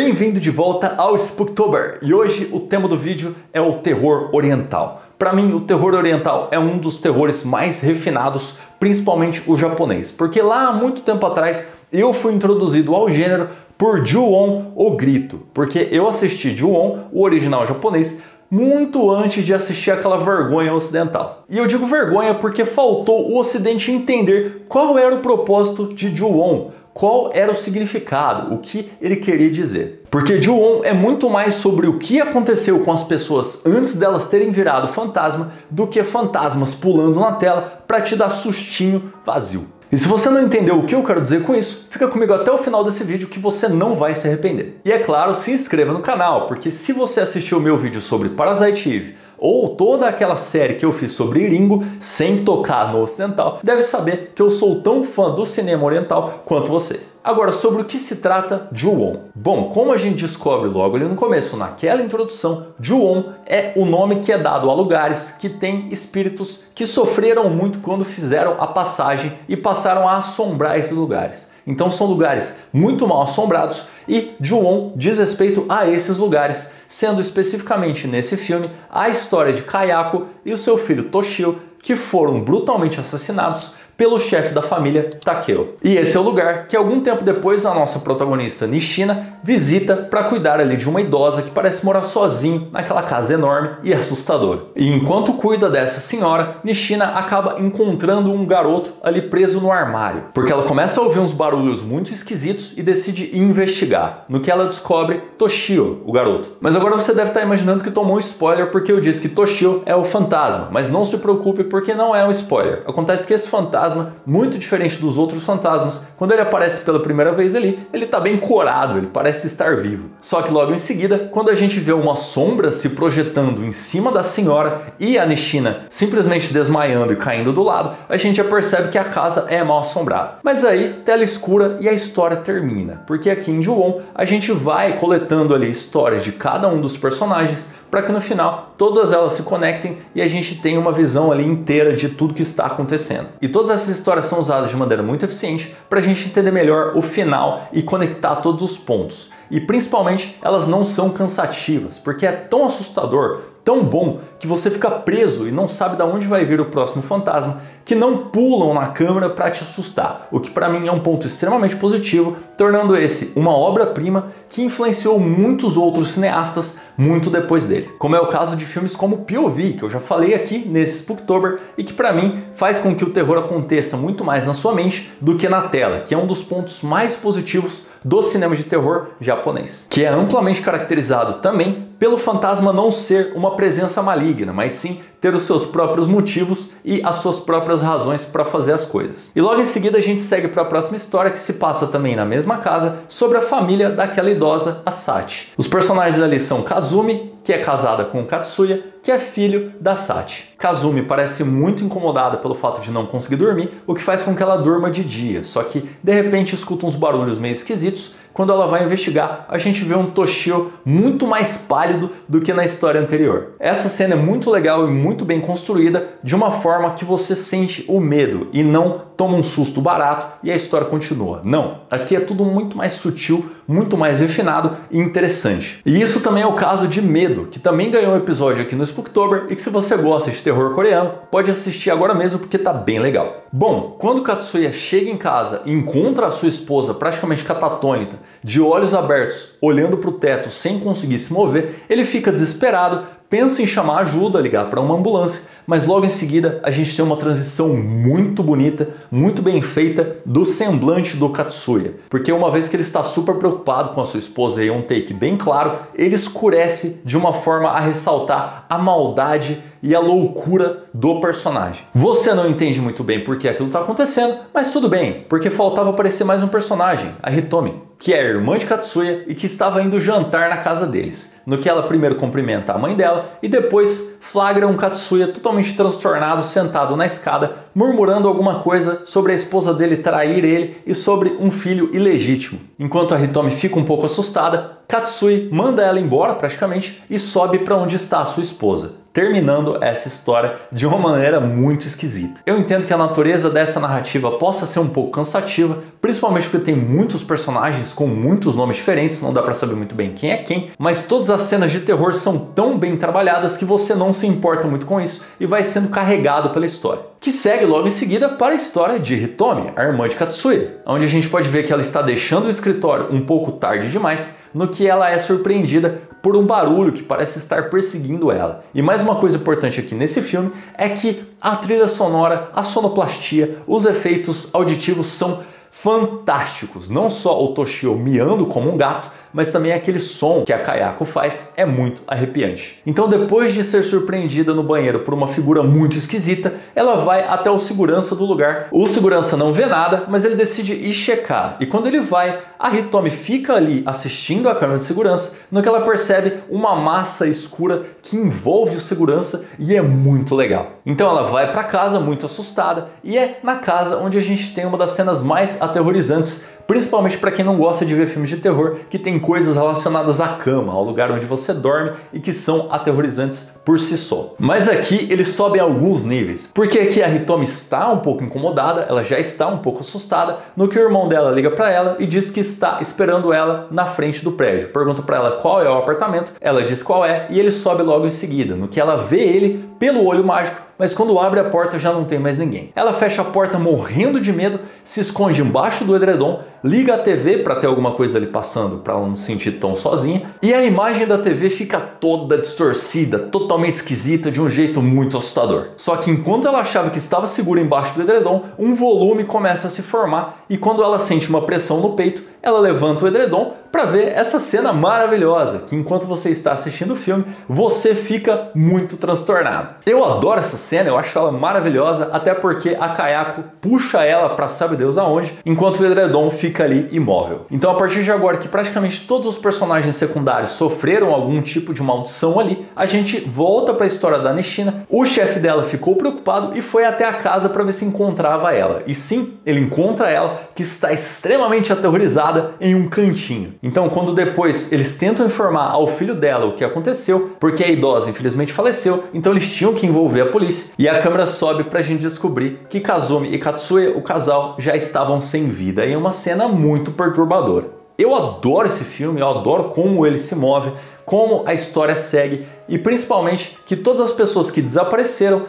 Bem-vindo de volta ao Spooktober e hoje o tema do vídeo é o terror oriental. Para mim, o terror oriental é um dos terrores mais refinados, principalmente o japonês, porque lá há muito tempo atrás eu fui introduzido ao gênero por Ju-On, o Grito, porque eu assisti Ju-On, o original japonês, muito antes de assistir aquela vergonha ocidental. E eu digo vergonha porque faltou o ocidente entender qual era o propósito de Ju-On, qual era o significado, o que ele queria dizer. Porque Ju-On é muito mais sobre o que aconteceu com as pessoas antes delas terem virado fantasma do que fantasmas pulando na tela para te dar sustinho vazio. E se você não entendeu o que eu quero dizer com isso, fica comigo até o final desse vídeo que você não vai se arrepender. E é claro, se inscreva no canal, porque se você assistiu o meu vídeo sobre Parasite Eve ou toda aquela série que eu fiz sobre Ringo, sem tocar no ocidental, deve saber que eu sou tão fã do cinema oriental quanto vocês. Agora, sobre o que se trata Ju-On. Bom, como a gente descobre logo ali no começo, naquela introdução, Ju-On é o nome que é dado a lugares que têm espíritos que sofreram muito quando fizeram a passagem e passaram a assombrar esses lugares. Então são lugares muito mal assombrados e Ju-On diz respeito a esses lugares, sendo especificamente nesse filme a história de Kayako e o seu filho Toshio, que foram brutalmente assassinados pelo chefe da família, Takeo. E esse é o lugar que algum tempo depois a nossa protagonista Nishina visita para cuidar ali de uma idosa que parece morar sozinho naquela casa enorme e assustadora. E enquanto cuida dessa senhora, Nishina acaba encontrando um garoto ali preso no armário, porque ela começa a ouvir uns barulhos muito esquisitos e decide investigar, no que ela descobre Toshio, o garoto. Mas agora você deve estar imaginando que tomou um spoiler porque eu disse que Toshio é o fantasma, mas não se preocupe porque não é um spoiler. Acontece que esse fantasma, muito diferente dos outros fantasmas, quando ele aparece pela primeira vez ali, ele tá bem corado, ele parece estar vivo. Só que logo em seguida, quando a gente vê uma sombra se projetando em cima da senhora e a Nishina simplesmente desmaiando e caindo do lado, a gente já percebe que a casa é mal assombrada. Mas aí, tela escura e a história termina, porque aqui em Ju-On a gente vai coletando ali histórias de cada um dos personagens para que no final todas elas se conectem e a gente tenha uma visão ali inteira de tudo que está acontecendo. E todas essas histórias são usadas de maneira muito eficiente para a gente entender melhor o final e conectar todos os pontos. E principalmente elas não são cansativas, porque é tão assustador, tão bom, que você fica preso e não sabe de onde vai vir o próximo fantasma, que não pulam na câmera para te assustar, o que para mim é um ponto extremamente positivo, tornando esse uma obra-prima que influenciou muitos outros cineastas muito depois dele. Como é o caso de filmes como POV, que eu já falei aqui nesse Spooktober e que para mim faz com que o terror aconteça muito mais na sua mente do que na tela, que é um dos pontos mais positivos do cinema de terror japonês, que é amplamente caracterizado também pelo fantasma não ser uma presença maligna, mas sim ter os seus próprios motivos e as suas próprias razões para fazer as coisas. E logo em seguida a gente segue para a próxima história, que se passa também na mesma casa, sobre a família daquela idosa, a Sachi. Os personagens ali são Kazumi, que é casada com Katsuya, que é filho da Sachi. Kazumi parece muito incomodada pelo fato de não conseguir dormir, o que faz com que ela durma de dia, só que de repente escuta uns barulhos meio esquisitos. Quando ela vai investigar, a gente vê um Toshio muito mais pálido do que na história anterior. Essa cena é muito legal e muito bem construída, de uma forma que você sente o medo e não toma um susto barato e a história continua. Não, aqui é tudo muito mais sutil, muito mais refinado e interessante. E isso também é o caso de Medo, que também ganhou um episódio aqui no Spooktober e que, se você gosta de terror coreano, pode assistir agora mesmo porque tá bem legal. Bom, quando Katsuya chega em casa e encontra a sua esposa praticamente catatônica, de olhos abertos, olhando para o teto sem conseguir se mover, ele fica desesperado, pensa em chamar ajuda, ligar para uma ambulância, mas logo em seguida a gente tem uma transição muito bonita, muito bem feita do semblante do Katsuya. Porque uma vez que ele está super preocupado com a sua esposa e um take bem claro, ele escurece de uma forma a ressaltar a maldade e a loucura do personagem. Você não entende muito bem por que aquilo está acontecendo, mas tudo bem, porque faltava aparecer mais um personagem, a Hitomi, que é a irmã de Katsuya e que estava indo jantar na casa deles, no que ela primeiro cumprimenta a mãe dela e depois flagra um Katsuya totalmente transtornado sentado na escada, murmurando alguma coisa sobre a esposa dele trair ele e sobre um filho ilegítimo. Enquanto a Hitomi fica um pouco assustada, Katsui manda ela embora praticamente e sobe para onde está a sua esposa. terminando essa história de uma maneira muito esquisita. Eu entendo que a natureza dessa narrativa possa ser um pouco cansativa, principalmente porque tem muitos personagens com muitos nomes diferentes, não dá pra saber muito bem quem é quem, mas todas as cenas de terror são tão bem trabalhadas que você não se importa muito com isso e vai sendo carregado pela história. Que segue logo em seguida para a história de Hitomi, a irmã de Katsuya, onde a gente pode ver que ela está deixando o escritório um pouco tarde demais, no que ela é surpreendida por um barulho que parece estar perseguindo ela. E mais uma coisa importante aqui nesse filme é que a trilha sonora, a sonoplastia, os efeitos auditivos são fantásticos. Não só o Toshio miando como um gato, mas também aquele som que a Kayako faz é muito arrepiante. Então, depois de ser surpreendida no banheiro por uma figura muito esquisita, ela vai até o segurança do lugar. O segurança não vê nada, mas ele decide ir checar. E quando ele vai, a Hitomi fica ali assistindo a câmera de segurança, no que ela percebe uma massa escura que envolve o segurança e é muito legal. Então ela vai para casa muito assustada e é na casa onde a gente tem uma das cenas mais aterrorizantes, principalmente para quem não gosta de ver filmes de terror que tem coisas relacionadas à cama, ao lugar onde você dorme e que são aterrorizantes por si só. Mas aqui eles sobem alguns níveis, porque aqui a Hitomi está um pouco incomodada, ela já está um pouco assustada, no que o irmão dela liga para ela e diz que está esperando ela na frente do prédio. Pergunta para ela qual é o apartamento, ela diz qual é e ele sobe logo em seguida, no que ela vê ele pelo olho mágico, mas quando abre a porta já não tem mais ninguém. Ela fecha a porta morrendo de medo, se esconde embaixo do edredom, liga a TV para ter alguma coisa ali passando, para ela não se sentir tão sozinha, e a imagem da TV fica toda distorcida, totalmente esquisita, de um jeito muito assustador. Só que enquanto ela achava que estava segura embaixo do edredom, um volume começa a se formar, e quando ela sente uma pressão no peito, ela levanta o edredom para ver essa cena maravilhosa, que enquanto você está assistindo o filme, você fica muito transtornado. Eu adoro essa cena, eu acho ela maravilhosa, até porque a Kayako puxa ela para sabe Deus aonde, enquanto o edredom fica ali imóvel. Então a partir de agora que praticamente todos os personagens secundários sofreram algum tipo de maldição ali, a gente volta para a história da Nishina. O chefe dela ficou preocupado e foi até a casa para ver se encontrava ela. E sim, ele encontra ela, que está extremamente aterrorizada em um cantinho. Então, quando depois eles tentam informar ao filho dela o que aconteceu, porque a idosa infelizmente faleceu, então eles tinham que envolver a polícia, e a câmera sobe pra gente descobrir que Kazumi e Katsuya, o casal, já estavam sem vida, em uma cena muito perturbadora. Eu adoro esse filme, eu adoro como ele se move, como a história segue e principalmente que todas as pessoas que desapareceram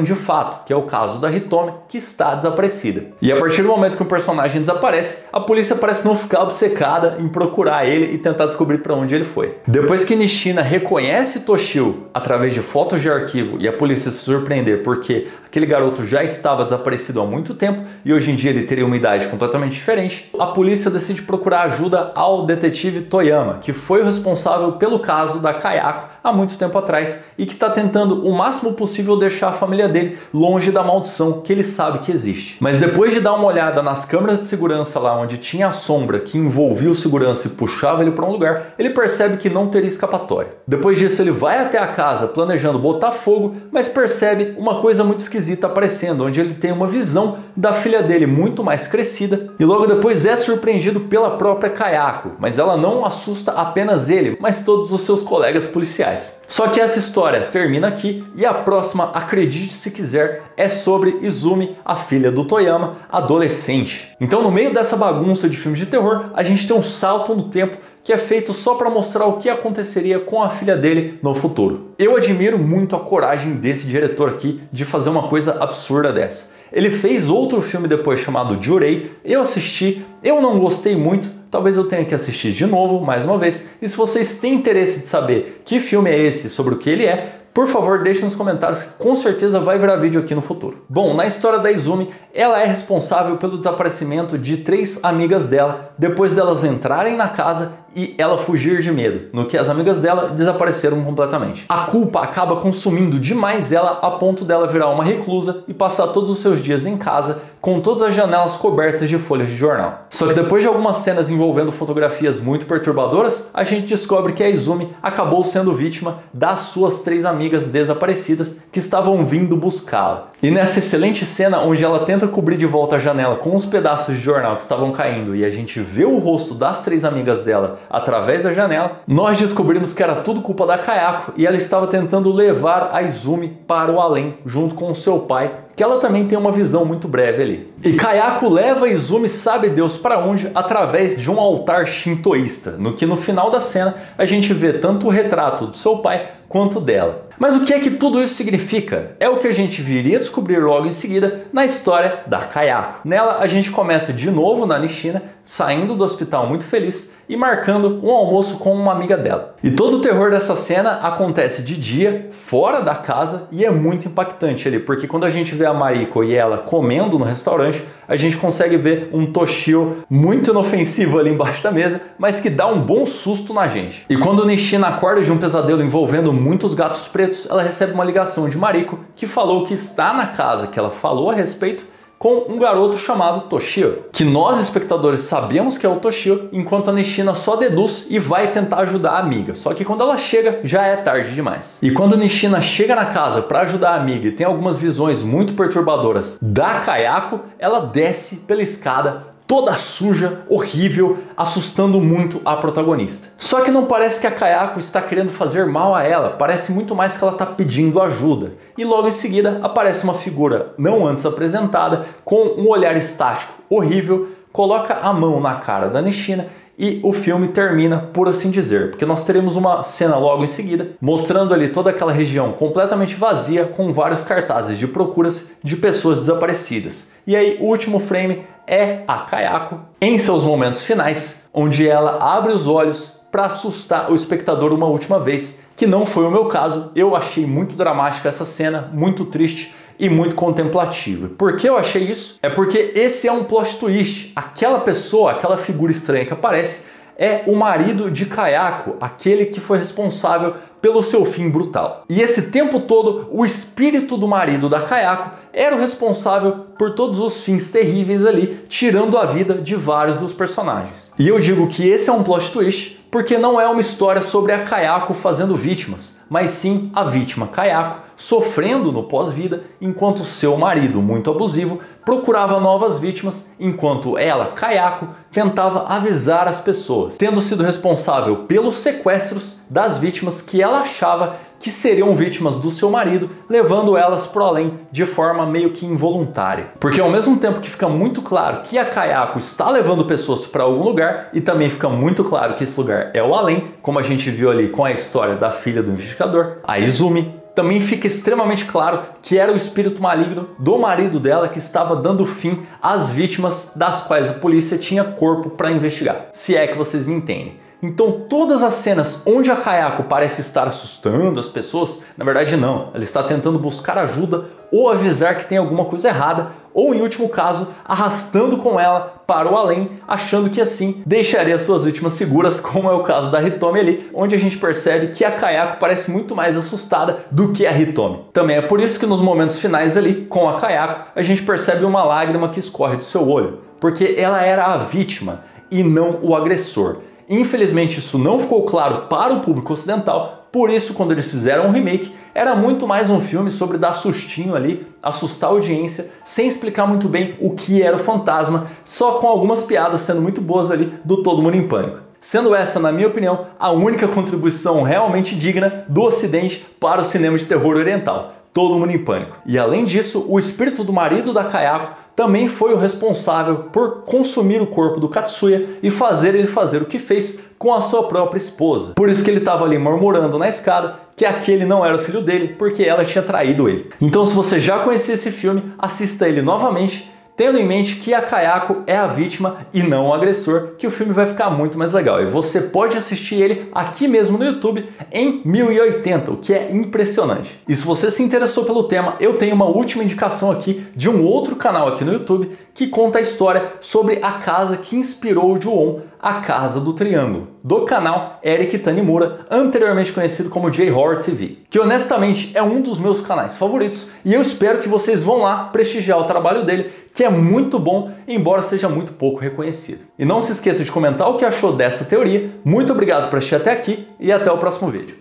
de fato, que é o caso da Hitomi, que está desaparecida. E a partir do momento que o personagem desaparece, a polícia parece não ficar obcecada em procurar ele e tentar descobrir para onde ele foi. Depois que Nishina reconhece Toshio através de fotos de arquivo e a polícia se surpreender porque aquele garoto já estava desaparecido há muito tempo e hoje em dia ele teria uma idade completamente diferente, a polícia decide procurar ajuda ao detetive Toyama, que foi o responsável pelo caso da Kayako há muito tempo atrás e que está tentando o máximo possível deixar a família dele longe da maldição que ele sabe que existe. Mas depois de dar uma olhada nas câmeras de segurança lá onde tinha a sombra que envolvia o segurança e puxava ele para um lugar, ele percebe que não teria escapatória. Depois disso ele vai até a casa planejando botar fogo, mas percebe uma coisa muito esquisita aparecendo, onde ele tem uma visão da filha dele muito mais crescida e logo depois é surpreendido pela própria Kayako, mas ela não assusta apenas ele, mas todos os seus colegas policiais. Só que essa história termina aqui e a próxima, acredite se quiser, é sobre Izumi, a filha do Toyama, adolescente. Então no meio dessa bagunça de filmes de terror, a gente tem um salto no tempo que é feito só para mostrar o que aconteceria com a filha dele no futuro. Eu admiro muito a coragem desse diretor aqui de fazer uma coisa absurda dessa. Ele fez outro filme depois chamado Jurei, eu assisti, eu não gostei muito, talvez eu tenha que assistir de novo, mais uma vez, e se vocês têm interesse de saber que filme é esse, sobre o que ele é, por favor, deixe nos comentários que com certeza vai virar vídeo aqui no futuro. Bom, na história da Izumi, ela é responsável pelo desaparecimento de 3 amigas dela, depois delas entrarem na casa e ela fugir de medo, no que as amigas dela desapareceram completamente. A culpa acaba consumindo demais ela a ponto dela virar uma reclusa e passar todos os seus dias em casa com todas as janelas cobertas de folhas de jornal. Só que depois de algumas cenas envolvendo fotografias muito perturbadoras, a gente descobre que a Izumi acabou sendo vítima das suas 3 amigas amigas desaparecidas que estavam vindo buscá-la. E nessa excelente cena onde ela tenta cobrir de volta a janela com os pedaços de jornal que estavam caindo e a gente vê o rosto das 3 amigas dela através da janela, nós descobrimos que era tudo culpa da Kayako e ela estava tentando levar a Izumi para o além junto com o seu pai, que ela também tem uma visão muito breve ali. E Kayako leva Izumi sabe Deus para onde através de um altar shintoísta, no que no final da cena a gente vê tanto o retrato do seu pai quanto dela. Mas o que é que tudo isso significa? É o que a gente viria descobrir logo em seguida na história da Kayako. Nela a gente começa de novo na Nishina, saindo do hospital muito feliz e marcando um almoço com uma amiga dela. E todo o terror dessa cena acontece de dia, fora da casa, e é muito impactante ali, porque quando a gente vê a Mariko e ela comendo no restaurante, a gente consegue ver um Toshio muito inofensivo ali embaixo da mesa, mas que dá um bom susto na gente. E quando Nishina acorda de um pesadelo envolvendo muitos gatos pretos, ela recebe uma ligação de Mariko que falou que está na casa que ela falou a respeito com um garoto chamado Toshio, que nós espectadores sabemos que é o Toshio, enquanto a Nishina só deduz e vai tentar ajudar a amiga. Só que quando ela chega, já é tarde demais. E quando a Nishina chega na casa para ajudar a amiga e tem algumas visões muito perturbadoras da Kayako, ela desce pela escada toda suja, horrível, assustando muito a protagonista. Só que não parece que a Kayako está querendo fazer mal a ela, parece muito mais que ela está pedindo ajuda. E logo em seguida aparece uma figura não antes apresentada, com um olhar estático horrível, coloca a mão na cara da Nishina e o filme termina, por assim dizer, porque nós teremos uma cena logo em seguida, mostrando ali toda aquela região completamente vazia, com vários cartazes de procuras de pessoas desaparecidas. E aí o último frame é a Kayako em seus momentos finais, onde ela abre os olhos para assustar o espectador uma última vez, que não foi o meu caso. Eu achei muito dramática essa cena, muito triste e muito contemplativa. Por que eu achei isso? É porque esse é um plot twist. Aquela pessoa, aquela figura estranha que aparece, é o marido de Kayako, aquele que foi responsável pelo seu fim brutal. E esse tempo todo, o espírito do marido da Kayako era o responsável por todos os fins terríveis ali, tirando a vida de vários dos personagens. E eu digo que esse é um plot twist porque não é uma história sobre a Kayako fazendo vítimas, mas sim a vítima Kayako sofrendo no pós-vida, enquanto seu marido, muito abusivo, procurava novas vítimas, enquanto ela, Kayako, tentava avisar as pessoas, tendo sido responsável pelos sequestros das vítimas que ela achava que seriam vítimas do seu marido, levando elas para o além de forma meio que involuntária. Porque ao mesmo tempo que fica muito claro que a Kayako está levando pessoas para algum lugar, e também fica muito claro que esse lugar é o além, como a gente viu ali com a história da filha do investigador, a Izumi, também fica extremamente claro que era o espírito maligno do marido dela que estava dando fim às vítimas das quais a polícia tinha corpo para investigar, se é que vocês me entendem. Então todas as cenas onde a Kayako parece estar assustando as pessoas, na verdade não, ela está tentando buscar ajuda ou avisar que tem alguma coisa errada, ou em último caso, arrastando com ela para o além, achando que assim deixaria suas vítimas seguras, como é o caso da Hitomi ali, onde a gente percebe que a Kayako parece muito mais assustada do que a Hitomi. Também é por isso que nos momentos finais ali, com a Kayako, a gente percebe uma lágrima que escorre do seu olho, porque ela era a vítima e não o agressor. Infelizmente isso não ficou claro para o público ocidental, por isso quando eles fizeram um remake, era muito mais um filme sobre dar sustinho ali, assustar a audiência, sem explicar muito bem o que era o fantasma, só com algumas piadas sendo muito boas ali do Todo Mundo em Pânico. Sendo essa, na minha opinião, a única contribuição realmente digna do Ocidente para o cinema de terror oriental. Todo Mundo em Pânico. E além disso, o espírito do marido da Kayako também foi o responsável por consumir o corpo do Katsuya e fazer ele fazer o que fez com a sua própria esposa. Por isso que ele estava ali murmurando na escada que aquele não era o filho dele, porque ela tinha traído ele. Então se você já conhecia esse filme, assista ele novamente, tendo em mente que a Kayako é a vítima e não o agressor, que o filme vai ficar muito mais legal. E você pode assistir ele aqui mesmo no YouTube em 1080, o que é impressionante. E se você se interessou pelo tema, eu tenho uma última indicação aqui de um outro canal aqui no YouTube que conta a história sobre a casa que inspirou o Ju-On, a Casa do Triângulo, do canal Eric Tanimura, anteriormente conhecido como J-Horror TV, que honestamente é um dos meus canais favoritos e eu espero que vocês vão lá prestigiar o trabalho dele, que é muito bom, embora seja muito pouco reconhecido. E não se esqueça de comentar o que achou dessa teoria. Muito obrigado por assistir até aqui e até o próximo vídeo.